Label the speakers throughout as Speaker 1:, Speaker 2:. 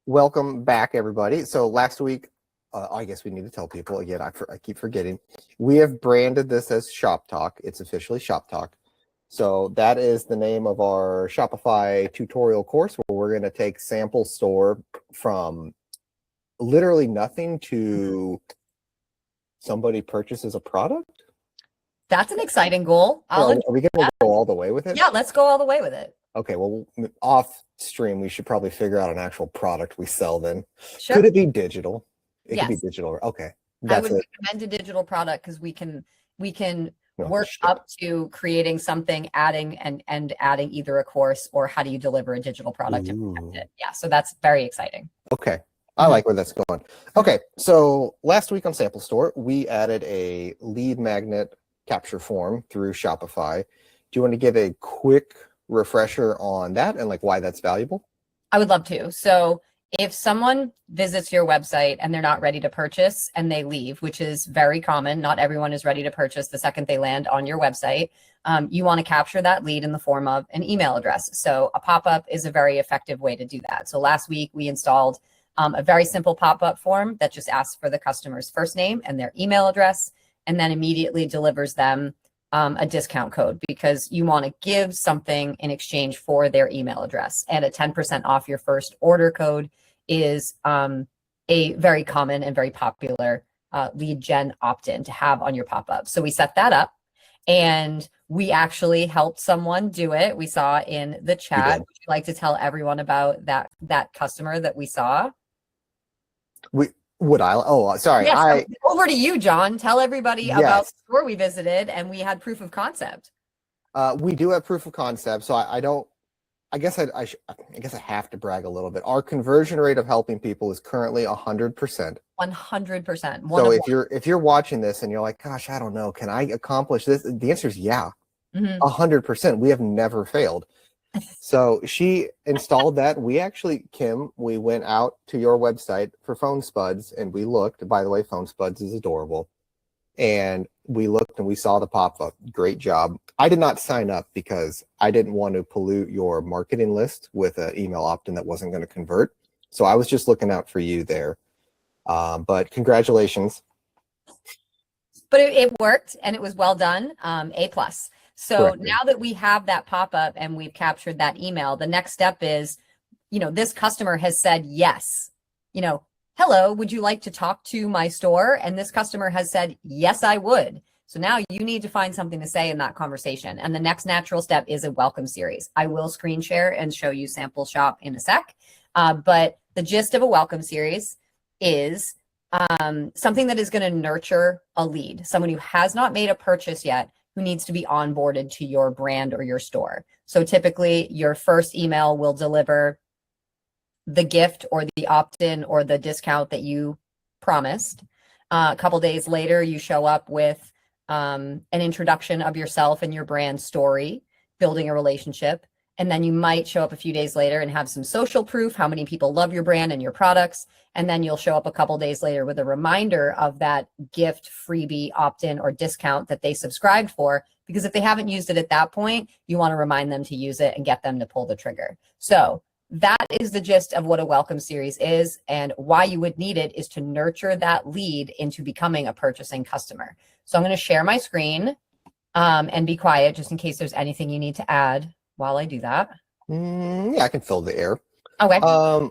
Speaker 1: Welcome back, everybody. So last week, I guess we need to tell people again. I keep forgetting. We have branded this as Shop Talk. It's officially Shop Talk. So that is the name of our Shopify tutorial course where we're going to take sample store from literally nothing to somebody purchases a product.
Speaker 2: That's an exciting goal.
Speaker 1: Are we going to go all the way with it?
Speaker 2: Yeah, let's go all the way with it.
Speaker 1: Okay, well, off stream, we should probably figure out an actual product we sell then.
Speaker 2: Sure.
Speaker 1: Could it be digital? It
Speaker 2: Yes.
Speaker 1: could be digital. Okay.
Speaker 2: I would recommend a digital product because we can work
Speaker 1: shit.
Speaker 2: up to creating something, adding adding either a course or how do you deliver a digital product and protect it. Yeah, so that's very exciting.
Speaker 1: Okay. I like where that's going. Okay, so last week on Sample Store, we added a lead magnet capture form through Shopify. Do you want to give a quick refresher on that and like why that's valuable?
Speaker 2: I would love to. So if someone visits your website and they're not ready to purchase and they leave, which is very common, not everyone is ready to purchase the second they land on your website, you want to capture that lead in the form of an email address. So a pop-up is a very effective way to do that. So last week we installed a very simple pop-up form that just asks for the customer's first name and their email address, and then immediately delivers them a discount code because you want to give something in exchange for their email address. And a 10% off your first order code is a very common and very popular lead gen opt-in to have on your pop-up. So we set that up and we actually helped someone do it. We saw in the chat. Would you like to tell everyone about that customer that we saw?
Speaker 1: Sorry.
Speaker 2: Yes, over to you, John. Tell everybody about the store we visited and we had proof of concept.
Speaker 1: We do have proof of concept. So I guess I have to brag a little bit. Our conversion rate of helping people is currently 100%.
Speaker 2: 100%.
Speaker 1: So if you're watching this and you're like, gosh, I don't know, can I accomplish this? The answer is yeah, 100%. We have never failed. So she installed that. Kim, we went out to your website for phone spuds and we looked. By the way, phone spuds is adorable. And we looked and we saw the pop-up. Great job. I did not sign up because I didn't want to pollute your marketing list with an email opt-in that wasn't going to convert. So I was just looking out for you there. But congratulations.
Speaker 2: But it worked and it was well done. A+. So
Speaker 1: Correct.
Speaker 2: Now that we have that pop-up and we've captured that email, the next step is, this customer has said yes. Hello, would you like to talk to my store? And this customer has said, yes, I would. So now you need to find something to say in that conversation. And the next natural step is a welcome series. I will screen share and show you sample shop in a sec. But the gist of a welcome series is something that is going to nurture a lead, someone who has not made a purchase yet, who needs to be onboarded to your brand or your store. So typically your first email will deliver the gift or the opt-in or the discount that you promised. A couple days later, you show up with an introduction of yourself and your brand story, building a relationship. And then you might show up a few days later and have some social proof, how many people love your brand and your products. And then you'll show up a couple days later with a reminder of that gift, freebie, opt-in, or discount that they subscribed for. Because if they haven't used it at that point, you want to remind them to use it and get them to pull the trigger. So that is the gist of what a welcome series is, and why you would need it is to nurture that lead into becoming a purchasing customer. So I'm going to share my screen and be quiet just in case there's anything you need to add while I do that.
Speaker 1: Yeah, I can fill the air.
Speaker 2: Okay.
Speaker 1: A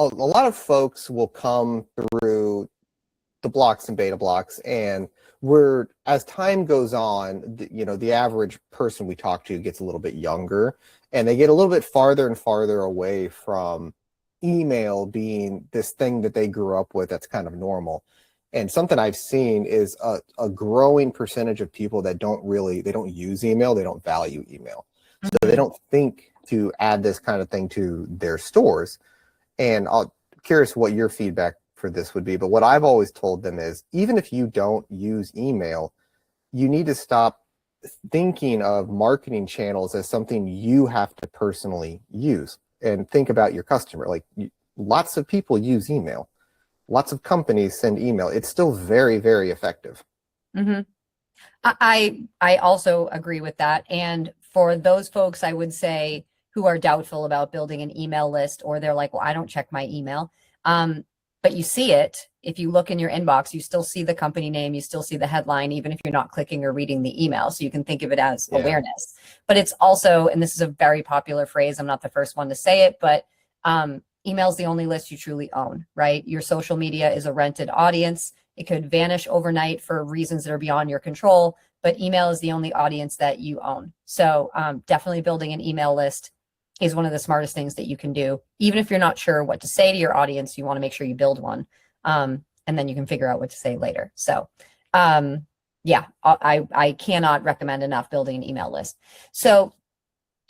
Speaker 1: lot of folks will come through the blocks and beta blocks, and as time goes on, the average person we talk to gets a little bit younger, and they get a little bit farther and farther away from email being this thing that they grew up with that's kind of normal. And something I've seen is a growing percentage of people that don't use email, they don't value email. So they don't think to add this kind of thing to their stores. And I'm curious what your feedback for this would be. But what I've always told them is, even if you don't use email, you need to stop thinking of marketing channels as something you have to personally use, and think about your customer. Like, lots of people use email. Lots of companies send email. It's still very, very effective.
Speaker 2: I also agree with that. And for those folks, I would say, who are doubtful about building an email list, or they're like, well, I don't check my email. But you see it. If you look in your inbox, you still see the company name, you still see the headline, even if you're not clicking or reading the email. So you can think of it as awareness. But it's also, and this is a very popular phrase, I'm not the first one to say it, but email is the only list you truly own, right? Your social media is a rented audience. It could vanish overnight for reasons that are beyond your control, but email is the only audience that you own. So definitely building an email list is one of the smartest things that you can do. Even if you're not sure what to say to your audience, you want to make sure you build one. And then you can figure out what to say later. So yeah, I cannot recommend enough building an email list. So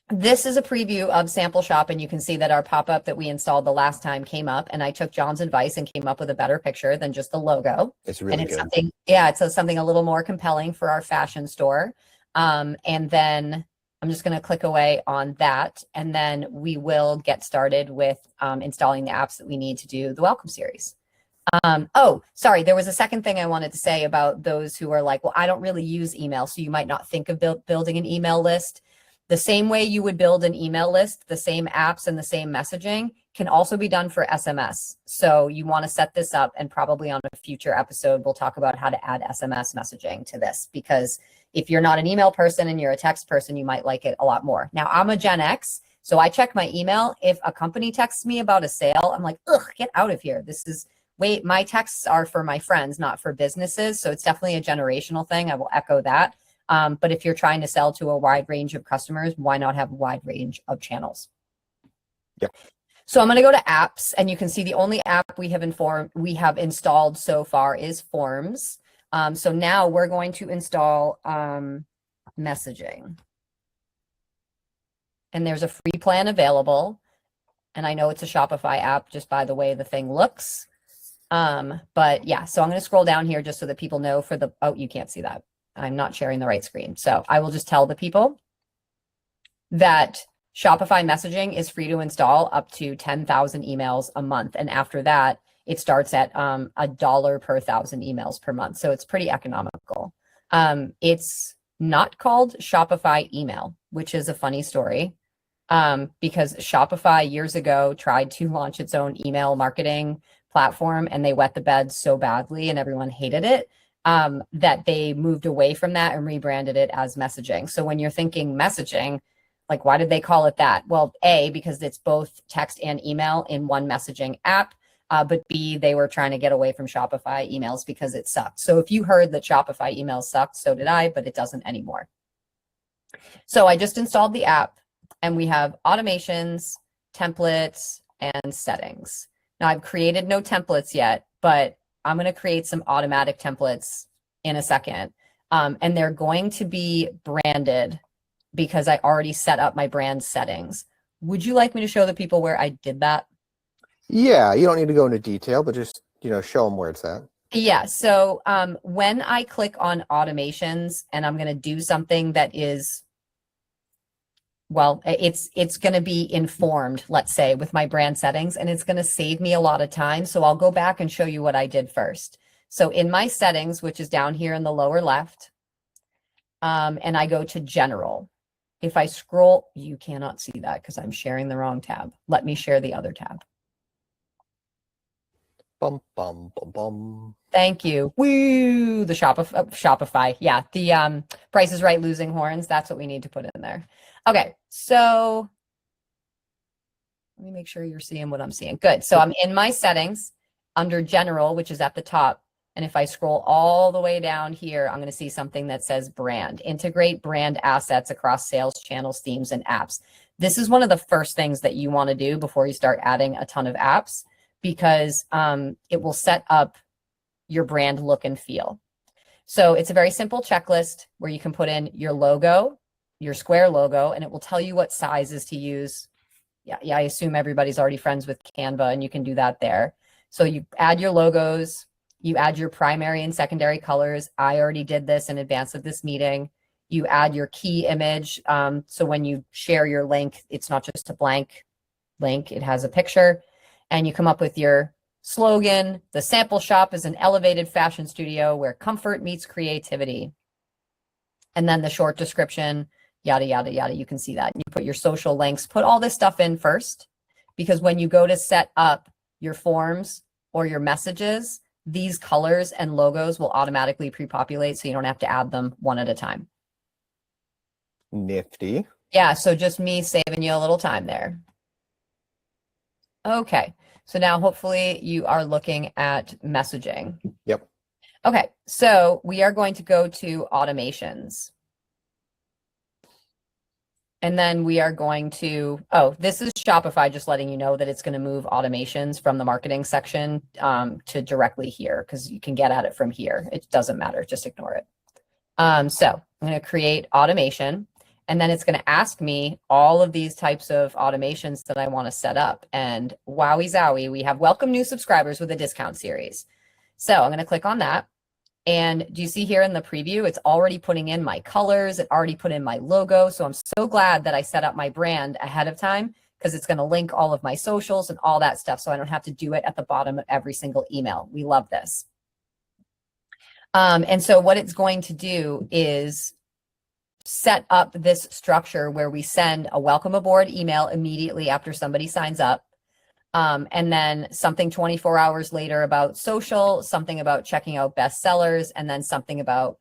Speaker 2: this is a preview of Sample Shop, and you can see that our pop-up that we installed the last time came up, and I took John's advice and came up with a better picture than just the logo.
Speaker 1: It's really good.
Speaker 2: Something, yeah, it's something a little more compelling for our fashion store. And then I'm just going to click away on that, and then we will get started with installing the apps that we need to do the welcome series. Oh, sorry. There was a second thing I wanted to say about those who are like, well, I don't really use email, so you might not think of building an email list. The same way you would build an email list, the same apps and the same messaging can also be done for SMS. So you want to set this up, and probably on a future episode, we'll talk about how to add SMS messaging to this, because if you're not an email person and you're a text person, you might like it a lot more. Now, I'm a Gen X, so I check my email. If a company texts me about a sale, I'm like, ugh, get out of here. Wait, my texts are for my friends, not for businesses. So it's definitely a generational thing. I will echo that. But if you're trying to sell to a wide range of customers, why not have a wide range of channels?
Speaker 1: Yep.
Speaker 2: So I'm going to go to apps, and you can see the only app we have installed so far is Forms. So now we're going to install messaging. And there's a free plan available. And I know it's a Shopify app just by the way the thing looks. But yeah, so I'm going to scroll down here just so that people know oh, you can't see that. I'm not sharing the right screen. So I will just tell the people that Shopify messaging is free to install up to 10,000 emails a month. And after that, it starts at $1 per 1,000 emails per month. So it's pretty economical. It's not called Shopify email, which is a funny story, because Shopify years ago tried to launch its own email marketing platform, and they wet the bed so badly and everyone hated it. That they moved away from that and rebranded it as messaging. So when you're thinking messaging, like, why did they call it that? Well, A, because it's both text and email in one messaging app. But B, they were trying to get away from Shopify emails because it sucked. So if you heard that Shopify emails sucked, so did I, but it doesn't anymore. So I just installed the app, and we have automations, templates, and settings. Now, I've created no templates yet, but I'm going to create some automatic templates in a second. And they're going to be branded because I already set up my brand settings. Would you like me to show the people where I did that?
Speaker 1: Yeah, you don't need to go into detail, but just, show them where it's at.
Speaker 2: Yeah. So when I click on automations and I'm going to do something that is, well, it's going to be informed, let's say, with my brand settings, and it's going to save me a lot of time. So I'll go back and show you what I did first. So in my settings, which is down here in the lower left, and I go to general. If I scroll, you cannot see that because I'm sharing the wrong tab. Let me share the other tab.
Speaker 1: Bum, bum, bum, bum.
Speaker 2: Thank you. Woo, the Shopify. Yeah, the Price is Right losing horns. That's what we need to put in there. Okay, so let me make sure you're seeing what I'm seeing. Good. So I'm in my settings under general, which is at the top. And if I scroll all the way down here, I'm going to see something that says brand. Integrate brand assets across sales channels, themes, and apps. This is one of the first things that you want to do before you start adding a ton of apps, because it will set up your brand look and feel. So it's a very simple checklist where you can put in your logo, your square logo, and it will tell you what sizes to use. Yeah, I assume everybody's already friends with Canva, and you can do that there. So you add your logos, you add your primary and secondary colors. I already did this in advance of this meeting. You add your key image. So when you share your link, it's not just a blank link, it has a picture. And you come up with your slogan. The Sample Shop is an elevated fashion studio where comfort meets creativity. And then the short description, yada, yada, yada. You can see that. You put your social links, put all this stuff in first, because when you go to set up your forms or your messages, these colors and logos will automatically pre-populate, so you don't have to add them one at a time.
Speaker 1: Nifty.
Speaker 2: Yeah, so just me saving you a little time there. Okay, so now hopefully you are looking at messaging.
Speaker 1: Yep.
Speaker 2: Okay, so we are going to go to automations. And then we are going to, oh, this is Shopify just letting you know that it's going to move automations from the marketing section to directly here, because you can get at it from here. It doesn't matter, just ignore it. So I'm going to create automation, and then it's going to ask me all of these types of automations that I want to set up. And wowie zowie, we have welcome new subscribers with a discount series. So I'm going to click on that. And do you see here in the preview, it's already putting in my colors, it already put in my logo. So I'm so glad that I set up my brand ahead of time, because it's going to link all of my socials and all that stuff, so I don't have to do it at the bottom of every single email. We love this. And so what it's going to do is set up this structure where we send a welcome aboard email immediately after somebody signs up. And then something 24 hours later about social, something about checking out bestsellers, and then something about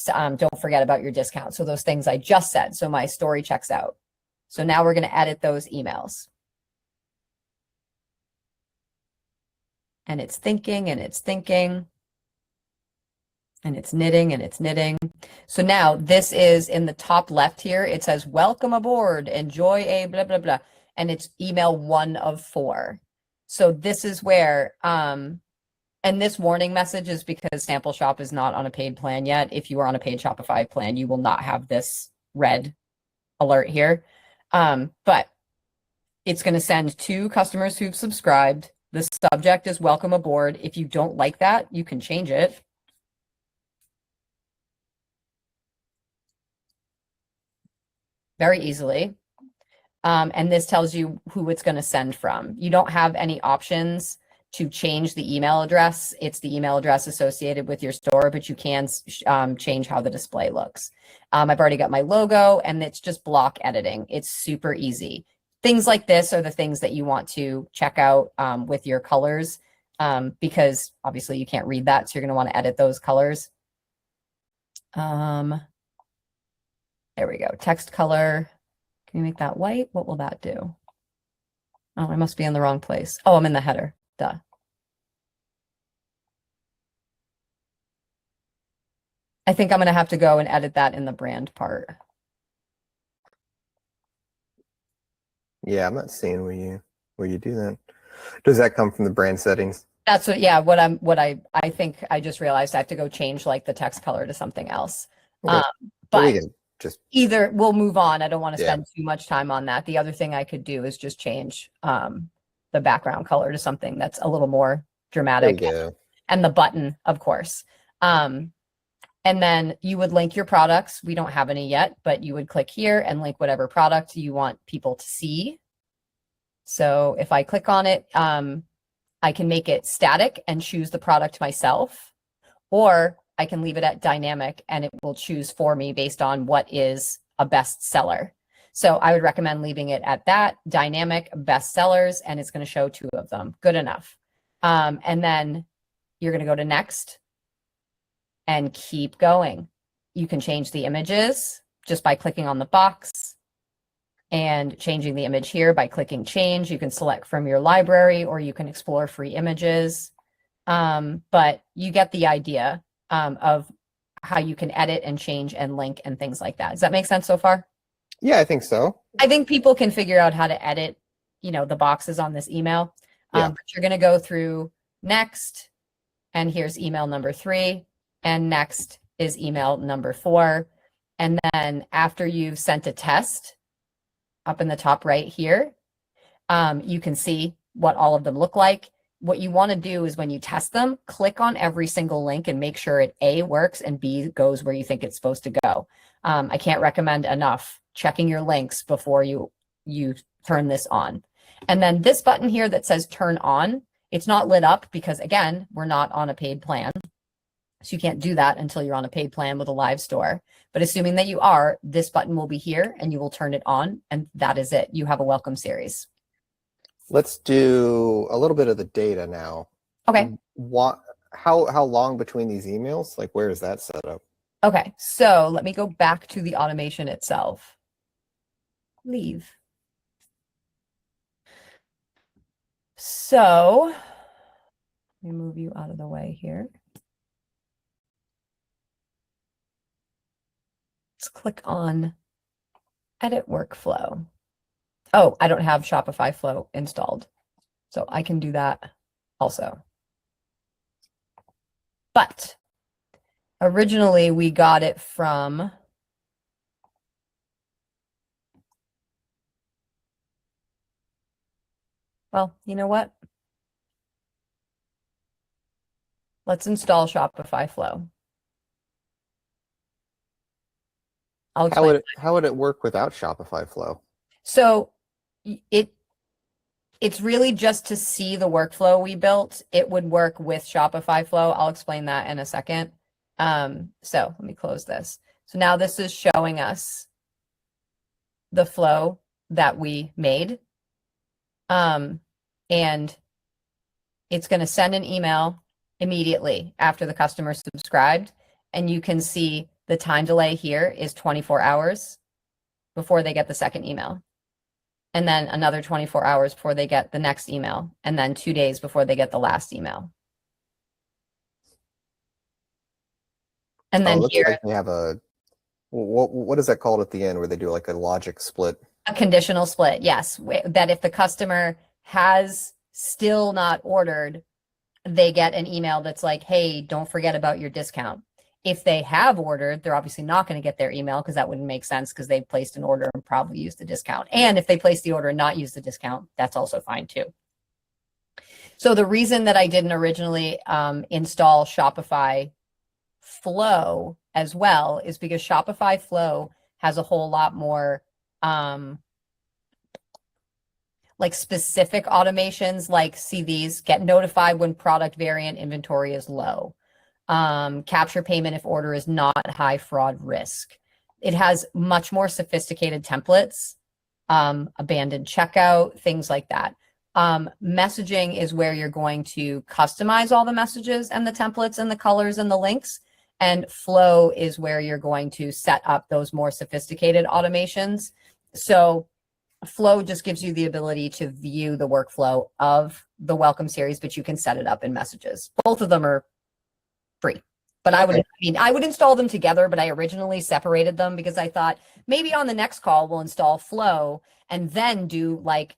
Speaker 2: don't forget about your discount. So those things I just said. So my story checks out. So now we're going to edit those emails. And it's thinking, and it's thinking, and it's knitting, and it's knitting. So now this is in the top left here. It says, welcome aboard, enjoy a blah, blah, blah. And it's email 1 of 4. So this is where, and this warning message is because Sample Shop is not on a paid plan yet. If you are on a paid Shopify plan, you will not have this red alert here. But it's going to send to customers who've subscribed. The subject is welcome aboard. If you don't like that, you can change it. Very easily. And this tells you who it's going to send from. You don't have any options to change the email address. It's the email address associated with your store, but you can change how the display looks. I've already got my logo, and it's just block editing. It's super easy. Things like this are the things that you want to check out with your colors, because obviously you can't read that, so you're going to want to edit those colors. There we go. Text color. Can you make that white? What will that do? Oh, I must be in the wrong place. Oh, I'm in the header. Duh. I think I'm going to have to go and edit that in the brand part.
Speaker 1: Yeah, I'm not seeing where you do that. Does that come from the brand settings?
Speaker 2: That's what, yeah, I think I just realized I have to go change like the text color to something else.
Speaker 1: Okay.
Speaker 2: But
Speaker 1: just
Speaker 2: either we'll move on. I don't want to
Speaker 1: Yeah.
Speaker 2: spend too much time on that. The other thing I could do is just change the background color to something that's a little more dramatic.
Speaker 1: There we go.
Speaker 2: And the button, of course. And then you would link your products. We don't have any yet, but you would click here and link whatever product you want people to see. So if I click on it, I can make it static and choose the product myself, or I can leave it at dynamic and it will choose for me based on what is a bestseller. So I would recommend leaving it at that, dynamic bestsellers, and it's going to show 2 of them. Good enough. And then you're going to go to next and keep going. You can change the images just by clicking on the box and changing the image here by clicking change. You can select from your library, or you can explore free images. But you get the idea of how you can edit and change and link and things like that. Does that make sense so far?
Speaker 1: Yeah, I think so.
Speaker 2: I think people can figure out how to edit, the boxes on this email.
Speaker 1: Yeah.
Speaker 2: But you're going to go through next, and here's email number 3, and next is email number 4. And then after you've sent a test, up in the top right here, you can see what all of them look like. What you want to do is when you test them, click on every single link and make sure it A, works, and B, goes where you think it's supposed to go. I can't recommend enough checking your links before you turn this on. And then this button here that says turn on, it's not lit up because, again, we're not on a paid plan. So you can't do that until you're on a paid plan with a live store. But assuming that you are, this button will be here and you will turn it on, and that is it. You have a welcome series.
Speaker 1: Let's do a little bit of the data now.
Speaker 2: Okay.
Speaker 1: How long between these emails? Like, where is that set up?
Speaker 2: Okay, so let me go back to the automation itself. Leave. So let me move you out of the way here. Let's click on edit workflow. Oh, I don't have Shopify Flow installed, so I can do that also. But originally we got it from well, you know what? Let's install Shopify Flow. I'll explain.
Speaker 1: How would it work without Shopify Flow?
Speaker 2: So it's really just to see the workflow we built. It would work with Shopify Flow. I'll explain that in a second. So let me close this. So now this is showing us the flow that we made. And it's going to send an email immediately after the customer subscribed. And you can see the time delay here is 24 hours before they get the second email. And then another 24 hours before they get the next email. And then 2 days before they get the last email. And then here,
Speaker 1: like they have a, what is that called at the end where they do like a logic split?
Speaker 2: a conditional split, yes. That if the customer has still not ordered, they get an email that's like, hey, don't forget about your discount. If they have ordered, they're obviously not going to get their email because that wouldn't make sense because they placed an order and probably used the discount. And if they placed the order and not use the discount, that's also fine too. So the reason that I didn't originally install Shopify Flow as well is because Shopify Flow has a whole lot more like specific automations, like see these, get notified when product variant inventory is low. Capture payment if order is not high fraud risk. It has much more sophisticated templates, abandoned checkout, things like that. Messaging is where you're going to customize all the messages and the templates and the colors and the links. And Flow is where you're going to set up those more sophisticated automations. So Flow just gives you the ability to view the workflow of the welcome series, but you can set it up in messages. Both of them are free. But I would install them together, but I originally separated them because I thought maybe on the next call we'll install Flow and then do like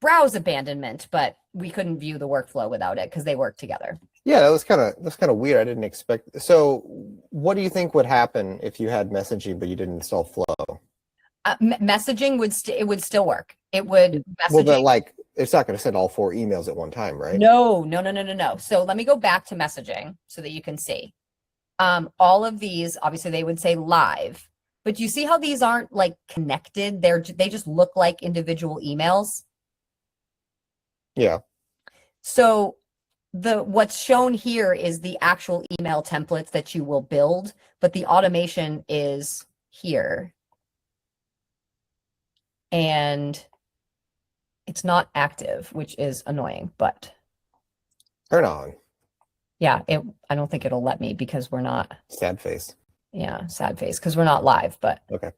Speaker 2: browse abandonment, but we couldn't view the workflow without it because they work together.
Speaker 1: Yeah, that's kind of weird. I didn't expect. So what do you think would happen if you had messaging but you didn't install Flow?
Speaker 2: Messaging would still work. It would messaging.
Speaker 1: Well, but like it's not going to send all 4 emails at one time, right?
Speaker 2: No. So let me go back to messaging so that you can see. All of these, obviously they would say live, but you see how these aren't like connected? They just look like individual emails.
Speaker 1: Yeah.
Speaker 2: So what's shown here is the actual email templates that you will build, but the automation is here. And it's not active, which is annoying, but
Speaker 1: Turn on.
Speaker 2: yeah, I don't think it'll let me because we're not.
Speaker 1: Sad face.
Speaker 2: Yeah, sad face because we're not live, but
Speaker 1: okay.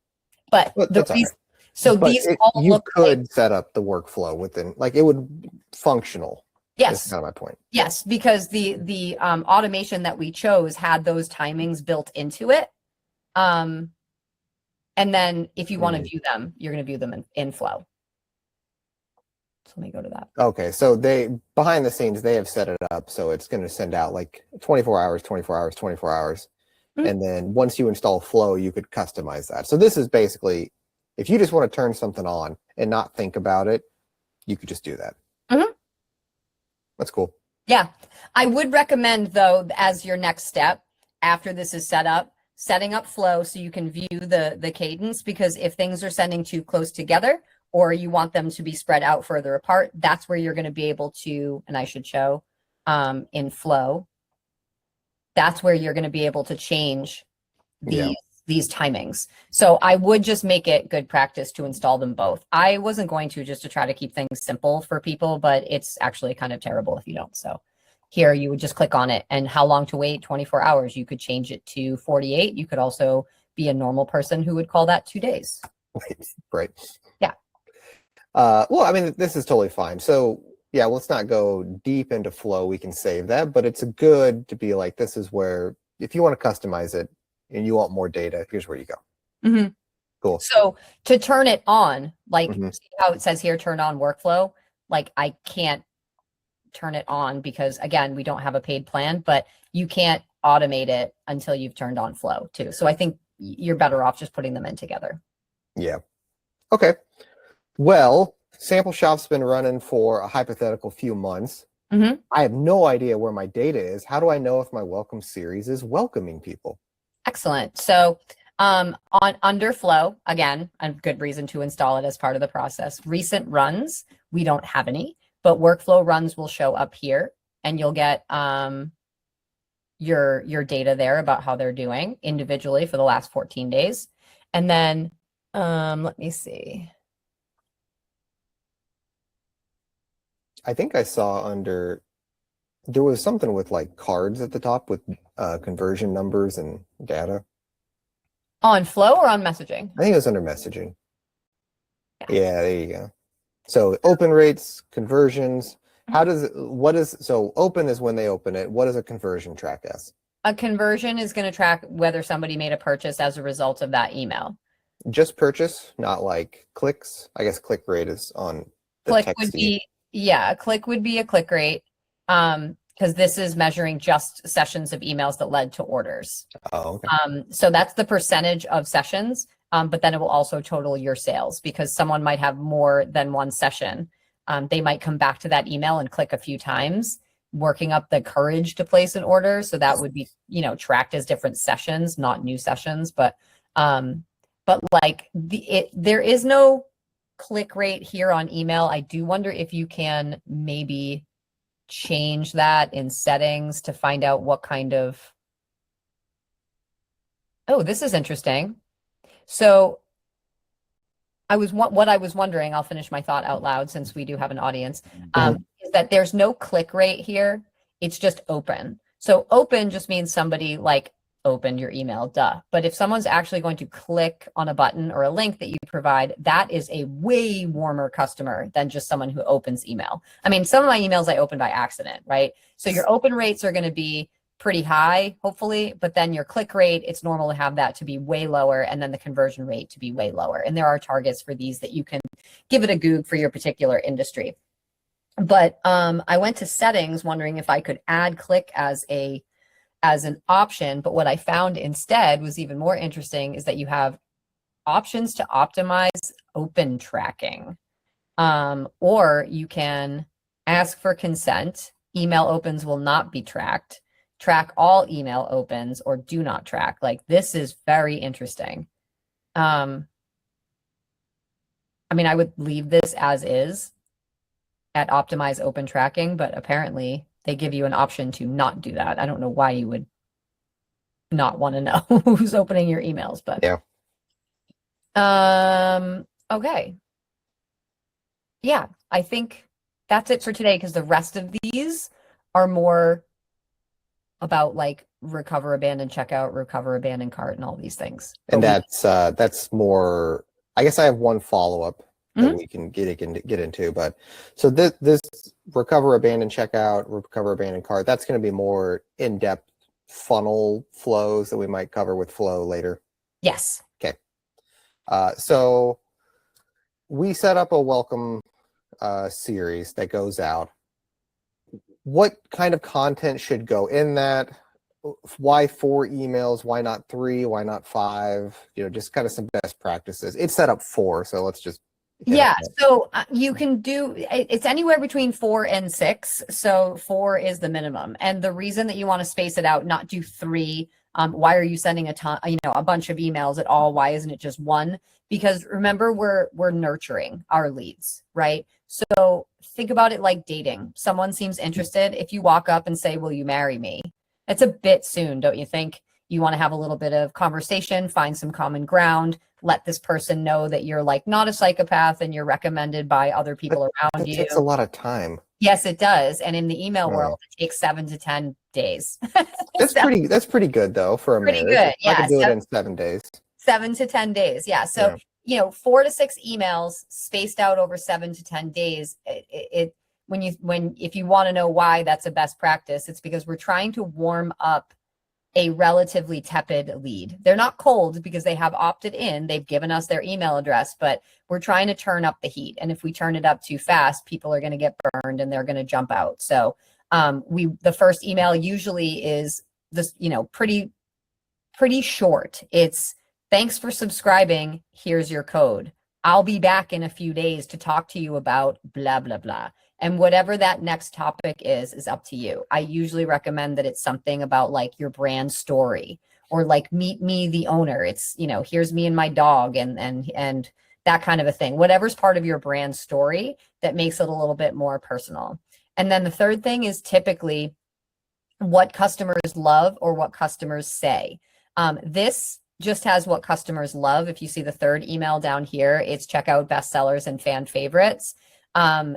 Speaker 2: But the reason, so
Speaker 1: but
Speaker 2: these all
Speaker 1: you
Speaker 2: look
Speaker 1: could
Speaker 2: like,
Speaker 1: set up the workflow within, like it would be functional.
Speaker 2: yes,
Speaker 1: That's kind of my point.
Speaker 2: Yes, because the automation that we chose had those timings built into it. And then if you want to view them, you're going to view them in Flow. So let me go to that.
Speaker 1: Okay, so behind the scenes, they have set it up so it's going to send out like 24 hours, 24 hours, 24 hours. Mm-hmm. And then once you install Flow, you could customize that. So this is basically, if you just want to turn something on and not think about it, you could just do that.
Speaker 2: Mm-hmm.
Speaker 1: That's cool.
Speaker 2: Yeah. I would recommend, though, as your next step, after this is set up, setting up Flow so you can view the cadence, because if things are sending too close together or you want them to be spread out further apart, that's where you're going to be able to, and I should show in Flow, that's where you're going to be able to change
Speaker 1: Yeah.
Speaker 2: these timings. So I would just make it good practice to install them both. I wasn't going to, just to try to keep things simple for people, but it's actually kind of terrible if you don't. So here you would just click on it, and how long to wait, 24 hours. You could change it to 48. You could also be a normal person who would call that 2 days.
Speaker 1: Right.
Speaker 2: Yeah.
Speaker 1: Well, I mean, this is totally fine. So yeah, let's not go deep into flow. We can save that, but it's good to be like, this is where, if you want to customize it and you want more data, here's where you go.
Speaker 2: Mm-hmm.
Speaker 1: Cool.
Speaker 2: So to turn it on, like
Speaker 1: Mm-hmm.
Speaker 2: see how it says here, turn on workflow, like I can't turn it on because again, we don't have a paid plan, but you can't automate it until you've turned on flow too. So I think you're better off just putting them in together.
Speaker 1: Yeah. Okay. Well, Sample Shop's been running for a hypothetical few months.
Speaker 2: Mm-hmm.
Speaker 1: I have no idea where my data is. How do I know if my welcome series is welcoming people?
Speaker 2: Excellent. So on under flow, again, a good reason to install it as part of the process. Recent runs, we don't have any, but workflow runs will show up here, and you'll get your data there about how they're doing individually for the last 14 days. And then let me see.
Speaker 1: I think I saw there was something with like cards at the top with conversion numbers and data.
Speaker 2: On flow or on messaging?
Speaker 1: I think it was under messaging. Yeah, there you go. So open rates, conversions. So open is when they open it. What does a conversion track as?
Speaker 2: A conversion is going to track whether somebody made a purchase as a result of that email.
Speaker 1: Just purchase, not like clicks. I guess click rate is on the
Speaker 2: Click
Speaker 1: texty.
Speaker 2: would be, yeah, a click would be a click rate. Because this is measuring just sessions of emails that led to orders.
Speaker 1: Oh, okay.
Speaker 2: So that's the percentage of sessions, but then it will also total your sales because someone might have more than one session. They might come back to that email and click a few times, working up the courage to place an order. So that would be, tracked as different sessions, not new sessions. But like there is no click rate here on email. I do wonder if you can maybe change that in settings to find out what kind of, oh, this is interesting. So what I was wondering, I'll finish my thought out loud since we do have an audience, is that there's no click rate here. It's just open. So open just means somebody like open your email, duh. But if someone's actually going to click on a button or a link that you provide, that is a way warmer customer than just someone who opens email. I mean, some of my emails I open by accident, right? So your open rates are going to be pretty high, hopefully, but then your click rate, it's normal to have that to be way lower, and then the conversion rate to be way lower. And there are targets for these that you can give it a Goog for your particular industry. But I went to settings wondering if I could add click as an option, but what I found instead was even more interesting is that you have options to optimize open tracking, or you can ask for consent. Email opens will not be tracked. Track all email opens or do not track. Like, this is very interesting. I mean, I would leave this as is at optimize open tracking, but apparently they give you an option to not do that. I don't know why you would not want to know who's opening your emails, but
Speaker 1: yeah.
Speaker 2: Okay. Yeah, I think that's it for today because the rest of these are more about like recover, abandon checkout, recover, abandon cart, and all these things.
Speaker 1: And that's more. I guess I have one follow-up that we can get into. But so this recover, abandon checkout, recover, abandon cart, that's going to be more in-depth funnel flows that we might cover with flow later.
Speaker 2: Yes.
Speaker 1: Okay. So we set up a welcome series that goes out. What kind of content should go in that? Why 4 emails? Why not 3? Why not 5? Just kind of some best practices. It's set up 4, so let's just.
Speaker 2: Yeah, so you can do, it's anywhere between 4 and 6. So 4 is the minimum. And the reason that you want to space it out, not do 3, why are you sending a bunch of emails at all? Why isn't it just 1? Because remember, we're nurturing our leads, right? So think about it like dating. Someone seems interested. If you walk up and say, "Will you marry me?" It's a bit soon, don't you think? You want to have a little bit of conversation, find some common ground, let this person know that you're like not a psychopath and you're recommended by other people around
Speaker 1: That
Speaker 2: you.
Speaker 1: takes a lot of time.
Speaker 2: Yes, it does. And in the email
Speaker 1: Oh.
Speaker 2: world, it takes 7 to 10 days.
Speaker 1: That's pretty good though for a
Speaker 2: Pretty
Speaker 1: marriage.
Speaker 2: good.
Speaker 1: I
Speaker 2: Yeah.
Speaker 1: could do it in 7 days.
Speaker 2: 7 to 10 days. Yeah. So, 4 to 6 emails spaced out over 7 to 10 days. If you want to know why that's a best practice, it's because we're trying to warm up a relatively tepid lead. They're not cold because they have opted in. They've given us their email address, but we're trying to turn up the heat. And if we turn it up too fast, people are going to get burned and they're going to jump out. So the first email usually is this, pretty short. It's thanks for subscribing. Here's your code. I'll be back in a few days to talk to you about blah, blah, blah. And whatever that next topic is up to you. I usually recommend that it's something about like your brand story or like meet me, the owner. It's, here's me and my dog and that kind of a thing. Whatever's part of your brand story that makes it a little bit more personal. And then the third thing is typically what customers love or what customers say. This just has what customers love. If you see the third email down here, it's check out bestsellers and fan favorites.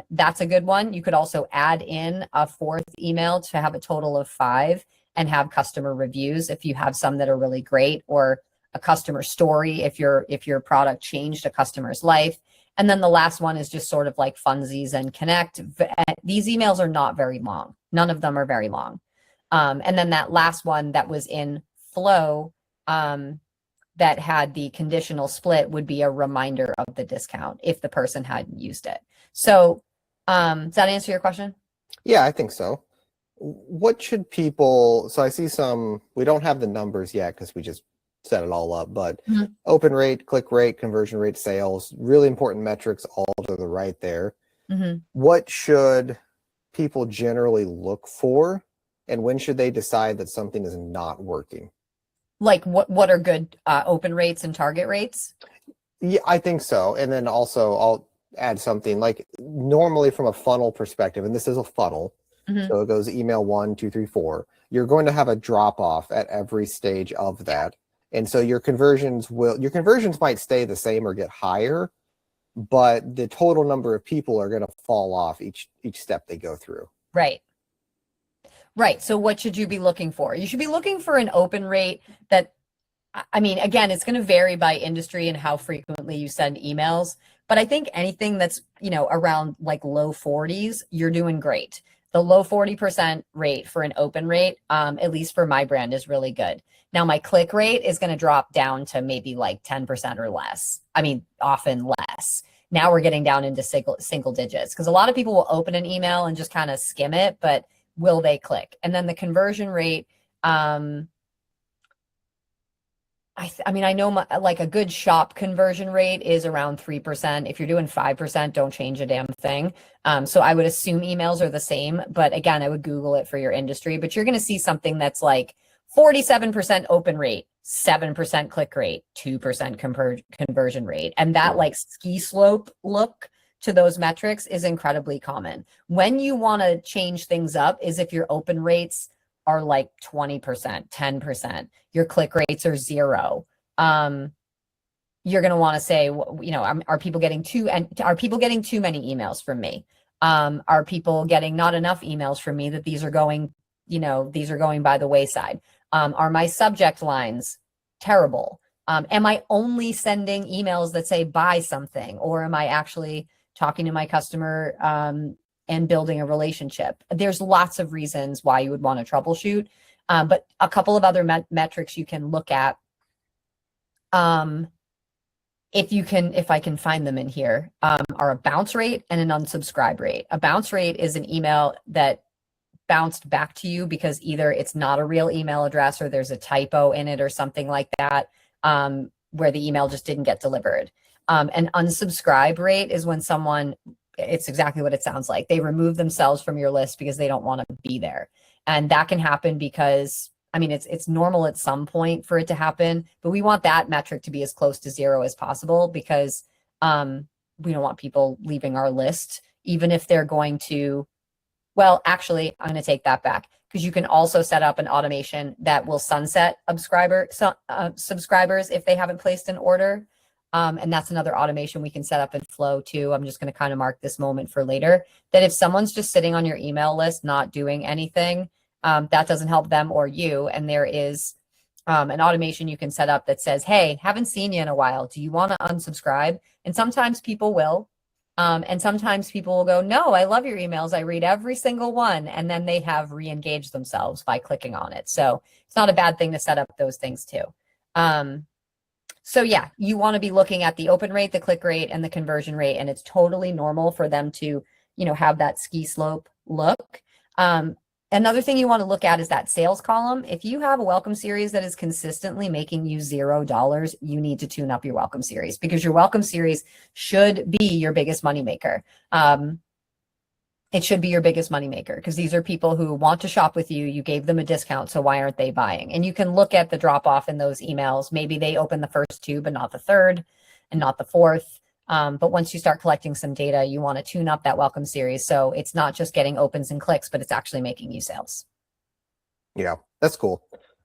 Speaker 2: That's a good one. You could also add in a fourth email to have a total of 5 and have customer reviews if you have some that are really great, or a customer story if your product changed a customer's life. And then the last one is just sort of like funsies and connect. These emails are not very long. None of them are very long. And then that last one that was in flow, that had the conditional split would be a reminder of the discount if the person hadn't used it. So does that answer your question?
Speaker 1: Yeah, I think so. What should people, so I see we don't have the numbers yet because we just set it all up, but open rate, click rate, conversion rate, sales, really important metrics all to the right there. What should people generally look for, and when should they decide that something is not working?
Speaker 2: Like what are good open rates and target rates?
Speaker 1: Yeah, I think so. And then also I'll add something like normally from a funnel perspective, and this is a funnel. So it goes email 1, 2, 3, 4. You're going to have a drop off at every stage of that. And so your conversions might stay the same or get higher, but the total number of people are going to fall off each step they go through.
Speaker 2: Right. So what should you be looking for? You should be looking for an open rate that, I mean, again, it's going to vary by industry and how frequently you send emails. But I think anything that's, around like low 40s, you're doing great. The low 40% rate for an open rate, at least for my brand, is really good. Now, my click rate is going to drop down to maybe like 10% or less. I mean, often less. Now we're getting down into single digits because a lot of people will open an email and just kind of skim it, but will they click? And then the conversion rate, I know like a good shop conversion rate is around 3%. If you're doing 5%, don't change a damn thing. So I would assume emails are the same, but again, I would Google it for your industry, but you're going to see something that's like 47% open rate, 7% click rate, 2% conversion rate. And that like ski slope look to those metrics is incredibly common. When you want to change things up is if your open rates are like 20%, 10%, your click rates are 0. You're going to want to say, are people getting too many emails from me? Are people getting not enough emails from me that these are going by the wayside? Are my subject lines terrible? Am I only sending emails that say buy something, or am I actually talking to my customer and building a relationship? There's lots of reasons why you would want to troubleshoot. But a couple of other metrics you can look at. If I can find them in here, are a bounce rate and an unsubscribe rate. A bounce rate is an email that bounced back to you because either it's not a real email address or there's a typo in it or something like that, where the email just didn't get delivered. An unsubscribe rate is when it's exactly what it sounds like. They remove themselves from your list because they don't want to be there. And that can happen because, it's normal at some point for it to happen, but we want that metric to be as close to 0 as possible because we don't want people leaving our list, even if they're going to Well, actually, I'm going to take that back, because you can also set up an automation that will sunset subscribers if they haven't placed an order. And that's another automation we can set up in Flow too. I'm just going to kind of mark this moment for later, that if someone's just sitting on your email list, not doing anything, that doesn't help them or you. And there is an automation you can set up that says, hey, haven't seen you in a while. Do you want to unsubscribe? And sometimes people will. And sometimes people will go, no, I love your emails. I read every single one. And then they have re-engaged themselves by clicking on it. So it's not a bad thing to set up those things too. So yeah, you want to be looking at the open rate, the click rate, and the conversion rate. And it's totally normal for them to, have that ski slope look. Another thing you want to look at is that sales column. If you have a welcome series that is consistently making you $0, you need to tune up your welcome series, because your welcome series should be your biggest moneymaker. It should be your biggest moneymaker, because these are people who want to shop with you. You gave them a discount, so why aren't they buying? And you can look at the drop off in those emails. Maybe they open the first two, but not the third and not the fourth. But once you start collecting some data, you want to tune up that welcome series, so it's not just getting opens and clicks, but it's actually making you sales.
Speaker 1: Yeah, that's cool.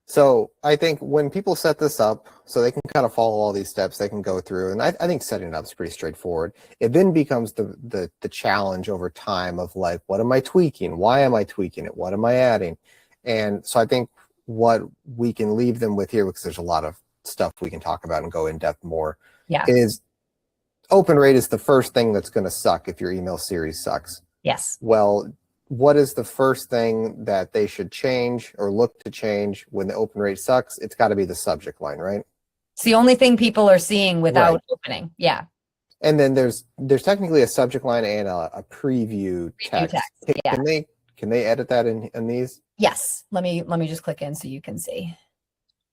Speaker 1: So I think when people set this up, so they can kind of follow all these steps, they can go through, and I think setting it up is pretty straightforward. It then becomes the challenge over time of like, what am I tweaking? Why am I tweaking it? What am I adding? And so I think what we can leave them with here, because there's a lot of stuff we can talk about and go in depth more, is open rate is the first thing that's going to suck if your email series sucks.
Speaker 2: Yes.
Speaker 1: Well, what is the first thing that they should change or look to change when the open rate sucks? It's got to be the subject line, right?
Speaker 2: It's the only thing people are seeing without opening. Yeah.
Speaker 1: And then there's technically a subject line and a preview text. Can they edit that in these?
Speaker 2: Yes. Let me just click in so you can see.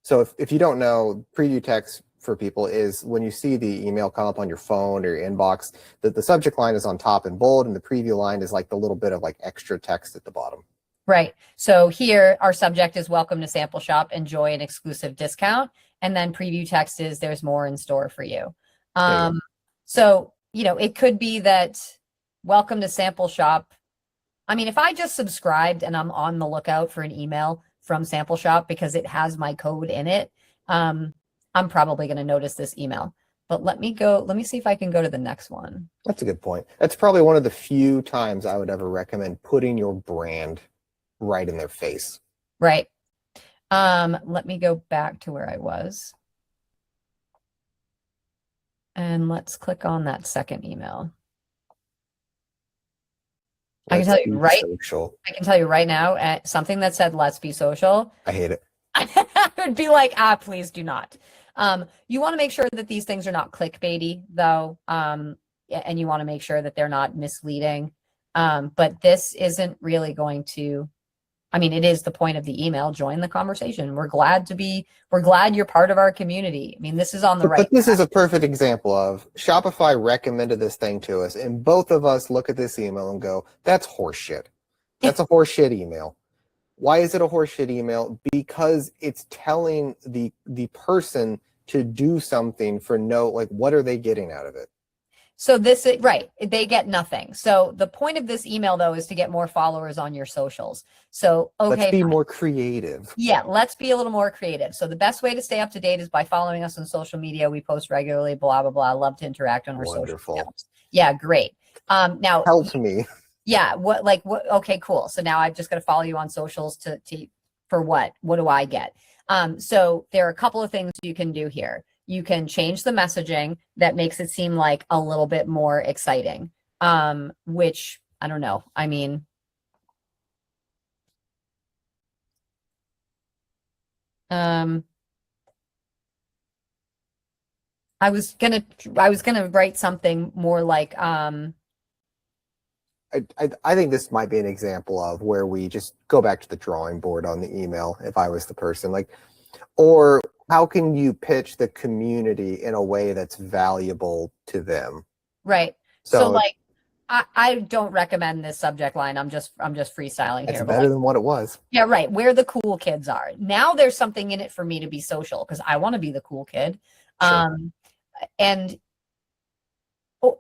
Speaker 1: So if you don't know, preview text for people is when you see the email come up on your phone or your inbox, that the subject line is on top in bold, and the preview line is like the little bit of like extra text at the bottom.
Speaker 2: Right. So here our subject is welcome to Sample Shop, enjoy an exclusive discount. And then preview text is there's more in store for you. So, it could be that welcome to Sample Shop. I mean, if I just subscribed and I'm on the lookout for an email from Sample Shop because it has my code in it, I'm probably going to notice this email. But let me see if I can go to the next one.
Speaker 1: That's a good point. That's probably one of the few times I would ever recommend putting your brand right in their face.
Speaker 2: Right. Let me go back to where I was. And let's click on that second email. I can tell you right now, something that said, let's be social.
Speaker 1: I hate it.
Speaker 2: I would be like, please do not. You want to make sure that these things are not clickbaity, though. And you want to make sure that they're not misleading. But this isn't really going to, it is the point of the email. Join the conversation. We're glad you're part of our community. This is on the right.
Speaker 1: But this is a perfect example of Shopify recommended this thing to us, and both of us look at this email and go, that's horseshit. That's a horseshit email. Why is it a horseshit email? Because it's telling the person to do something for what are they getting out of it?
Speaker 2: So they get nothing. So the point of this email, though, is to get more followers on your socials. So,
Speaker 1: let's be more creative.
Speaker 2: Yeah, let's be a little more creative. So the best way to stay up to date is by following us on social media. We post regularly, blah, blah, blah. I love to interact on our social accounts. Yeah, great. Now
Speaker 1: help me.
Speaker 2: Yeah. Okay, cool. So now I've just got to follow you on socials for what? What do I get? So there are a couple of things you can do here. You can change the messaging that makes it seem like a little bit more exciting, which I don't know. I was gonna write something more like
Speaker 1: I think this might be an example of where we just go back to the drawing board on the email if I was the person, or how can you pitch the community in a way that's valuable to them?
Speaker 2: Right. So I don't recommend this subject line. I'm just freestyling here.
Speaker 1: It's better than what it was.
Speaker 2: Yeah, right. Where the cool kids are. Now there's something in it for me to be social because I want to be the cool kid. Sure. And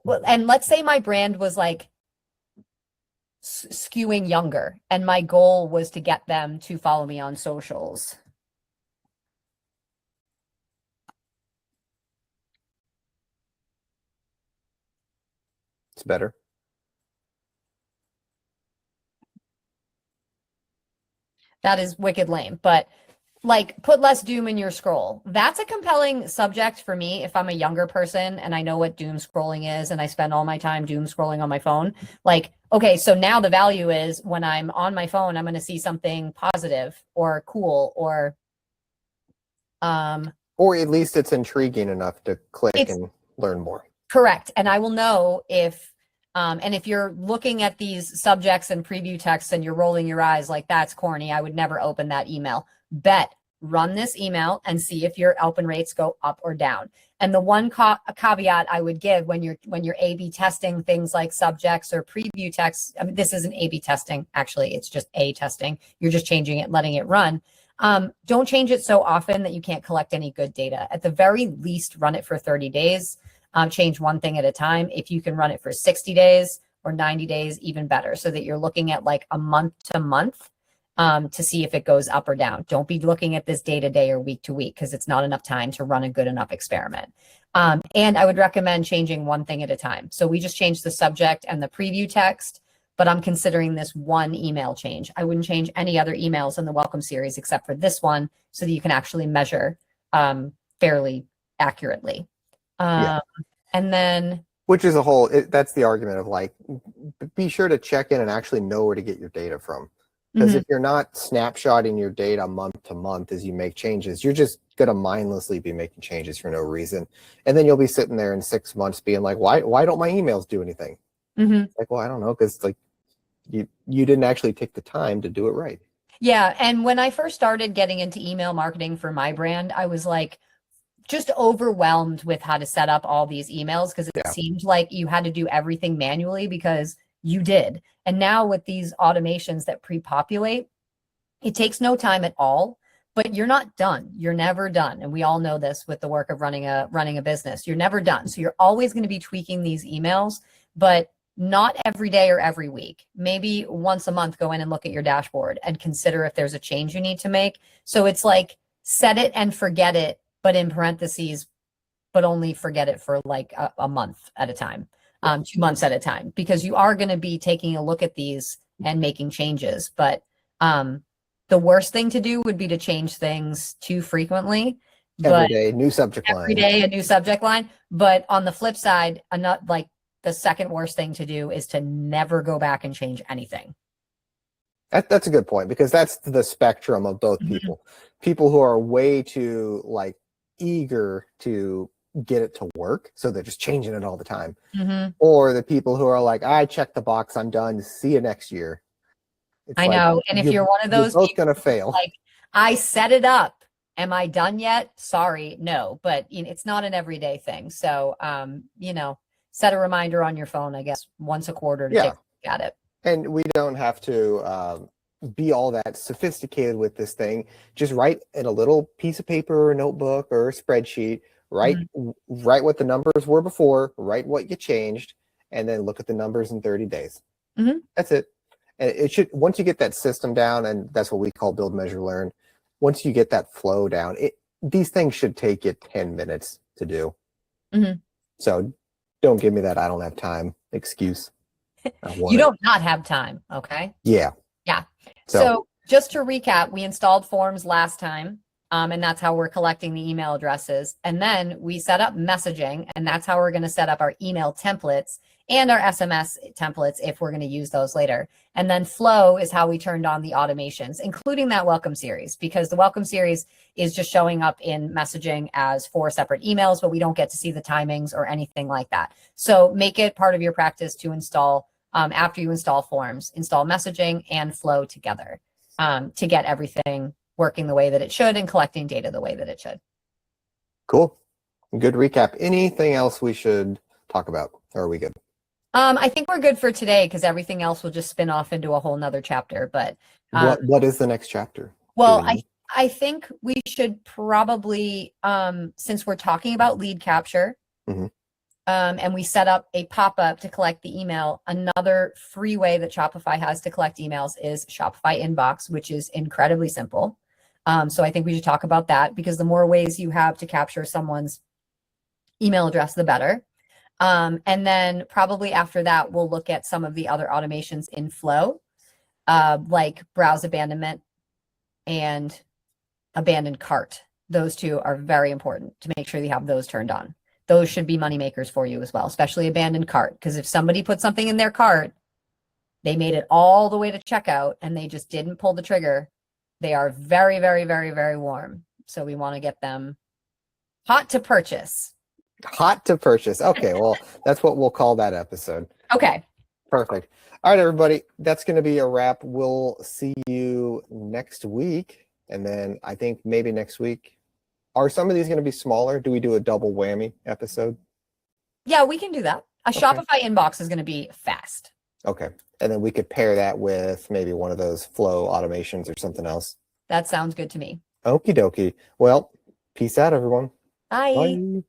Speaker 2: let's say my brand was like skewing younger, and my goal was to get them to follow me on socials.
Speaker 1: It's better.
Speaker 2: That is wicked lame, but like, put less doom in your scroll. That's a compelling subject for me if I'm a younger person and I know what doom scrolling is and I spend all my time doom scrolling on my phone. Like, okay, so now the value is when I'm on my phone, I'm going to see something positive or cool or
Speaker 1: at least it's intriguing enough to click and learn more.
Speaker 2: Correct. And I will know if and if you're looking at these subjects and preview texts and you're rolling your eyes like that's corny, I would never open that email. Run this email and see if your open rates go up or down. And the one caveat I would give when you're A/B testing things like subjects or preview texts, I mean, this isn't A/B testing, actually, it's just A testing. You're just changing it, letting it run. Don't change it so often that you can't collect any good data. At the very least, run it for 30 days. Change one thing at a time. If you can run it for 60 days or 90 days, even better, so that you're looking at like a month to month to see if it goes up or down. Don't be looking at this day to day or week to week because it's not enough time to run a good enough experiment. And I would recommend changing one thing at a time. So we just changed the subject and the preview text, but I'm considering this one email change. I wouldn't change any other emails in the welcome series except for this one so that you can actually measure fairly accurately. And then,
Speaker 1: which is that's the argument of like, be sure to check in and actually know where to get your data from. Because if you're not snapshotting your data month to month as you make changes, you're just going to mindlessly be making changes for no reason. And then you'll be sitting there in 6 months being like, why don't my emails do anything? Like, well, I don't know, because like you didn't actually take the time to do it right.
Speaker 2: Yeah. And when I first started getting into email marketing for my brand, I was like, just overwhelmed with how to set up all these emails because it seemed like you had to do everything manually because you did. And now with these automations that pre-populate, it takes no time at all, but you're not done. You're never done. And we all know this with the work of running a business. You're never done. So you're always going to be tweaking these emails, but not every day or every week. Maybe once a month, go in and look at your dashboard and consider if there's a change you need to make. So it's like set it and forget it, but in parentheses, but only forget it for like a month at a time, 2 months at a time, because you are going to be taking a look at these and making changes. But the worst thing to do would be to change things too frequently.
Speaker 1: Every day, new subject line.
Speaker 2: Every day, a new subject line. But on the flip side, like the second worst thing to do is to never go back and change anything.
Speaker 1: That's a good point, because that's the spectrum of both people. People who are way too like eager to get it to work, so they're just changing it all the time. Or the people who are like, I checked the box, I'm done, see you next year. It's
Speaker 2: I know. And if you're one of those,
Speaker 1: you're both going to fail.
Speaker 2: Like, I set it up. Am I done yet? Sorry, no. But it's not an everyday thing. So, set a reminder on your phone, I guess, once a quarter to take a look at it.
Speaker 1: And we don't have to be all that sophisticated with this thing. Just write in a little piece of paper or a notebook or a spreadsheet. Write what the numbers were before, write what you changed, and then look at the numbers in 30 days. That's it. And it should, once you get that system down, and that's what we call build, measure, learn. Once you get that flow down, these things should take you 10 minutes to do. So don't give me that I don't have time excuse.
Speaker 2: You don't not have time. Okay.
Speaker 1: Yeah.
Speaker 2: So just to recap, we installed forms last time. And that's how we're collecting the email addresses. And then we set up messaging, and that's how we're going to set up our email templates and our SMS templates if we're going to use those later. And then flow is how we turned on the automations, including that welcome series, because the welcome series is just showing up in messaging as 4 separate emails, but we don't get to see the timings or anything like that. So make it part of your practice to install, after you install forms, install messaging and flow together to get everything working the way that it should and collecting data the way that it should.
Speaker 1: Cool. Good recap. Anything else we should talk about? Or are we good?
Speaker 2: I think we're good for today because everything else will just spin off into a whole nother chapter. But
Speaker 1: what is the next chapter?
Speaker 2: Well, I think we should probably, since we're talking about lead capture, and we set up a pop-up to collect the email. Another free way that Shopify has to collect emails is Shopify Inbox, which is incredibly simple. So I think we should talk about that, because the more ways you have to capture someone's email address, the better. And then probably after that, we'll look at some of the other automations in Flow, like browse abandonment and abandoned cart. Those two are very important to make sure you have those turned on. Those should be money makers for you as well, especially abandoned cart. Because if somebody put something in their cart, they made it all the way to checkout and they just didn't pull the trigger, they are very, very, very, very warm. So we want to get them hot to purchase.
Speaker 1: Hot to purchase. Okay, well, that's what we'll call that episode.
Speaker 2: Okay.
Speaker 1: Perfect. All right, everybody. That's going to be a wrap. We'll see you next week. And then I think maybe next week, are some of these going to be smaller? Do we do a double whammy episode?
Speaker 2: Yeah, we can do that. A Shopify inbox is going to be fast.
Speaker 1: Okay. And then we could pair that with maybe one of those Flow automations or something else.
Speaker 2: That sounds good to me.
Speaker 1: Okie dokie. Well, peace out, everyone.
Speaker 2: Bye.
Speaker 1: Bye.